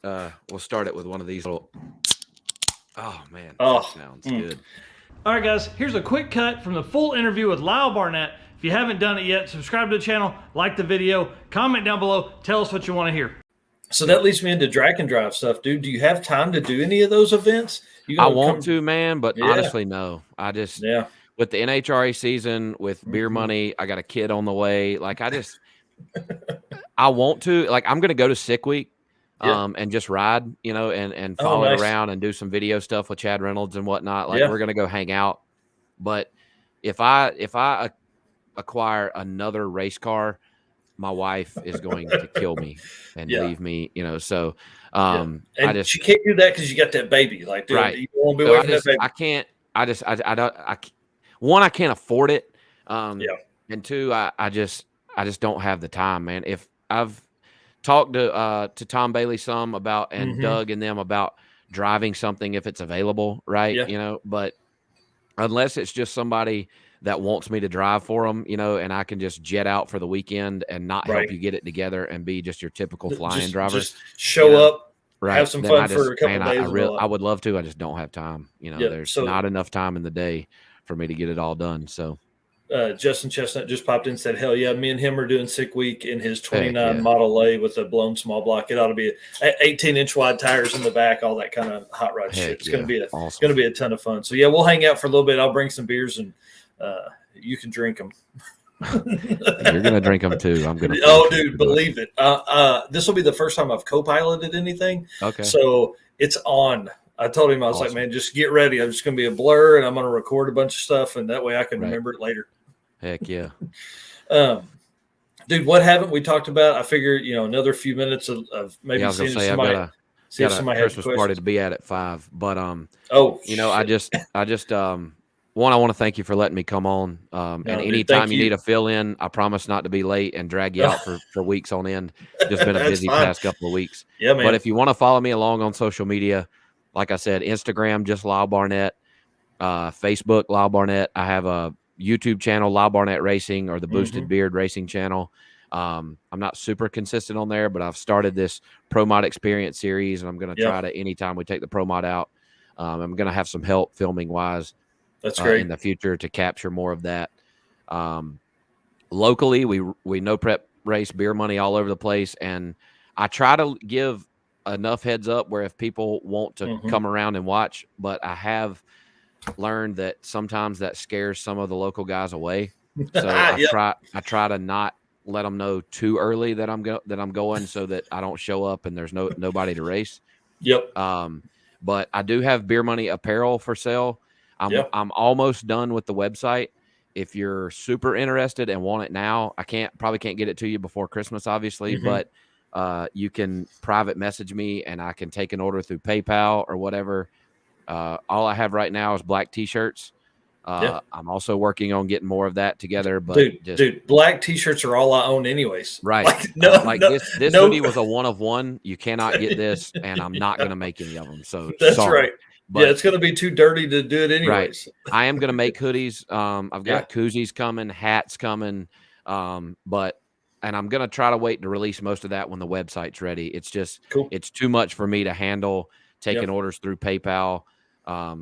we'll start it with one of these little. Oh man, Oh, that sounds good. All right, guys, here's a quick cut from the full interview with Lyle Barnett. If you haven't done it yet, subscribe to the channel, like the video, comment down below, tell us what you want to hear. So that leads me into drag and drive stuff, dude. Do you have time to do any of those events? I want to, man, but Yeah. honestly, no. I just with the NHRA season, with beer money, I got a kid on the way. Like I want to. Like I'm gonna go to Sick Week, and just ride, and follow it around and do some video stuff with Chad Reynolds and whatnot. Like we're gonna go hang out. But if I acquire another race car, my wife is going to kill me and leave me, So and she can't do that because you got that baby. Like, dude, you won't be away from that baby. I can't. One, I can't afford it. And two, I just don't have the time, man. If I've talked to Tom Bailey some about and Doug and them about driving something if it's available, right? But unless it's just somebody that wants me to drive for them, and I can just jet out for the weekend and not help you get it together and be just your typical fly-in driver. Just show up, have some fun for a couple days. I would love to. I just don't have time. There's not enough time in the day for me to get it all done. So Justin Chestnut just popped in and said, hell yeah, me and him are doing Sick Week in his 29 Model A with a blown small block. It ought to be 18-inch wide tires in the back, all that kind of hot rod shit. It's going to be a ton of fun. So yeah, we'll hang out for a little bit. I'll bring some beers and you can drink them. You're going to drink them too. I'm going to. Oh, dude, believe it. This will be the first time I've co-piloted anything. Okay. So it's on. I told him, I was like, man, just get ready. I'm just going to be a blur and I'm going to record a bunch of stuff. And that way I can remember it later. Heck yeah. Dude, what haven't we talked about? I figure, another few minutes of maybe seeing somebody. I've got a Christmas party to be at 5. But I just one, I want to thank you for letting me come on. And anytime you need a fill in, I promise not to be late and drag you out for weeks on end. Just been a busy past couple of weeks. Yeah, man. But if you want to follow me along on social media, like I said, Instagram, just Lyle Barnett, Facebook, Lyle Barnett. I have a YouTube channel, Lyle Barnett Racing, or the Boosted Beard Racing channel. I'm not super consistent on there, but I've started this Pro Mod Experience series, and I'm going to try to, anytime we take the Pro Mod out, I'm going to have some help filming wise. That's great. In the future to capture more of that. Locally, we no prep race beer money all over the place, and I try to give enough heads up where if people want to come around and watch, but I have learned that sometimes that scares some of the local guys away. So I try to not let them know too early that I'm going, so that I don't show up and there's nobody to race. Yep. But I do have beer money apparel for sale. I'm almost done with the website. If you're super interested and want it now, I probably can't get it to you before Christmas, obviously, but you can private message me and I can take an order through PayPal or whatever. All I have right now is black t-shirts. I'm also working on getting more of that together. But dude, black t-shirts are all I own anyways. Right. This hoodie was a 1 of 1. You cannot get this, and I'm not going to make any of them. So that's right. But, it's going to be too dirty to do it anyways. Right. I am going to make hoodies. I've got koozies coming, hats coming, and I'm going to try to wait to release most of that when the website's ready. It's just it's too much for me to handle taking orders through PayPal.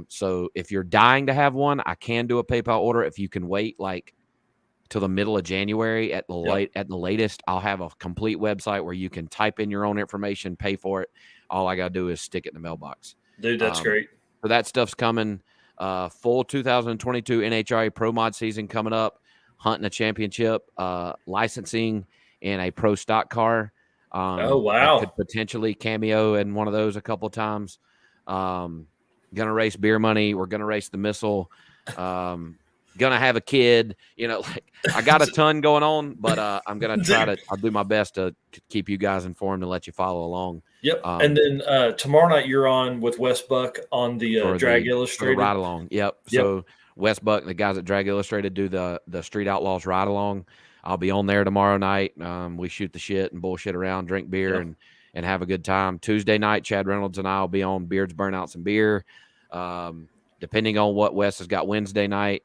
So if you're dying to have one, I can do a PayPal order. If you can wait like till the middle of January at the latest, I'll have a complete website where you can type in your own information, pay for it. All I got to do is stick it in the mailbox. Dude, that's great. So that stuff's coming. Full 2022 NHRA Pro Mod season coming up. Hunting a championship, licensing in a pro stock car. Oh, wow. I could potentially cameo in one of those a couple of times. Gonna race beer money. We're gonna race the missile. Gonna have a kid. I got a ton going on, but I'm gonna I'll do my best to keep you guys informed and let you follow along. Yep. And then tomorrow night you're on with Wes Buck on the Drag Illustrated ride along. Yep. So Wes Buck, the guys at Drag Illustrated do the Street Outlaws ride along. I'll be on there tomorrow night. We shoot the shit and bullshit around, drink beer and have a good time. Tuesday night, Chad Reynolds and I will be on Beards, Burnouts, and Beer. Depending on what Wes has got Wednesday night.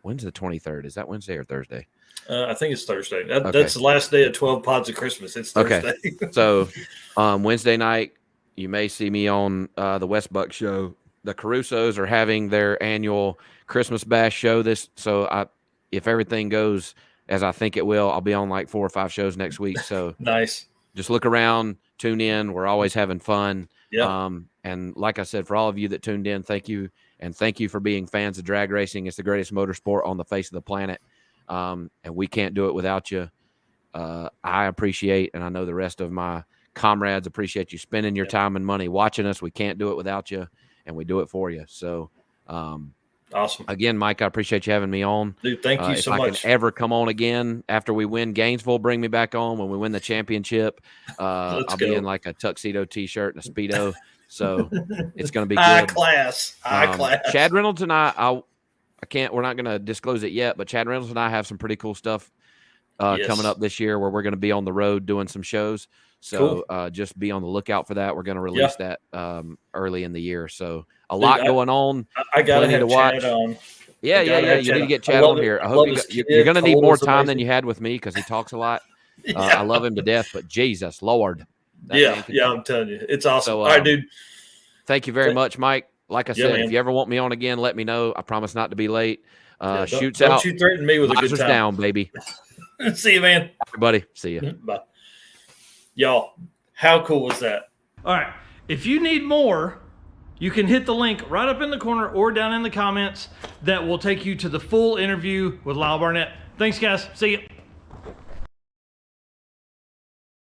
When's the 23rd? Is that Wednesday or Thursday? I think it's Thursday. That's the last day of 12 Pods of Christmas. It's Thursday. Okay. So Wednesday night, You may see me on the West Buck show. The Carusos are having their annual Christmas Bash show if everything goes as I think it will, I'll be on like 4 or 5 shows next week. So nice. Just look around, tune in. We're always having fun. Yeah. And like I said, for all of you that tuned in, thank you. And thank you for being fans of drag racing. It's the greatest motorsport on the face of the planet. And we can't do it without you. I appreciate, and I know the rest of my comrades appreciate you spending your time and money watching us. We can't do it without you, and we do it for you. So, awesome. Again, Mike, I appreciate you having me on. Dude, thank you so much. If I can ever come on again after we win Gainesville, bring me back on. When we win the championship, I'll be in like a tuxedo T-shirt and a Speedo. So it's going to be good. High class. Chad Reynolds and I can't, we're not going to disclose it yet, but Chad Reynolds and I have some pretty cool stuff coming up this year where we're going to be on the road doing some shows. So just be on the lookout for that. We're going to release that early in the year. So a lot going on. I got to watch. Chad on. Yeah. You need to get Chad on here. I hope you're going to need more time than you had with me because he talks a lot. I love him to death, but Jesus, Lord. I'm telling you. It's awesome. So, all right, dude. Thank you very much, Mike. Like I said, if you ever want me on again, let me know. I promise not to be late. Shoots out. Don't you threaten me with a good time. Down, baby. See you, man. Everybody, see you. Bye. Y'all, how cool was that? All right. If you need more, you can hit the link right up in the corner or down in the comments that will take you to the full interview with Lyle Barnett. Thanks, guys. See you.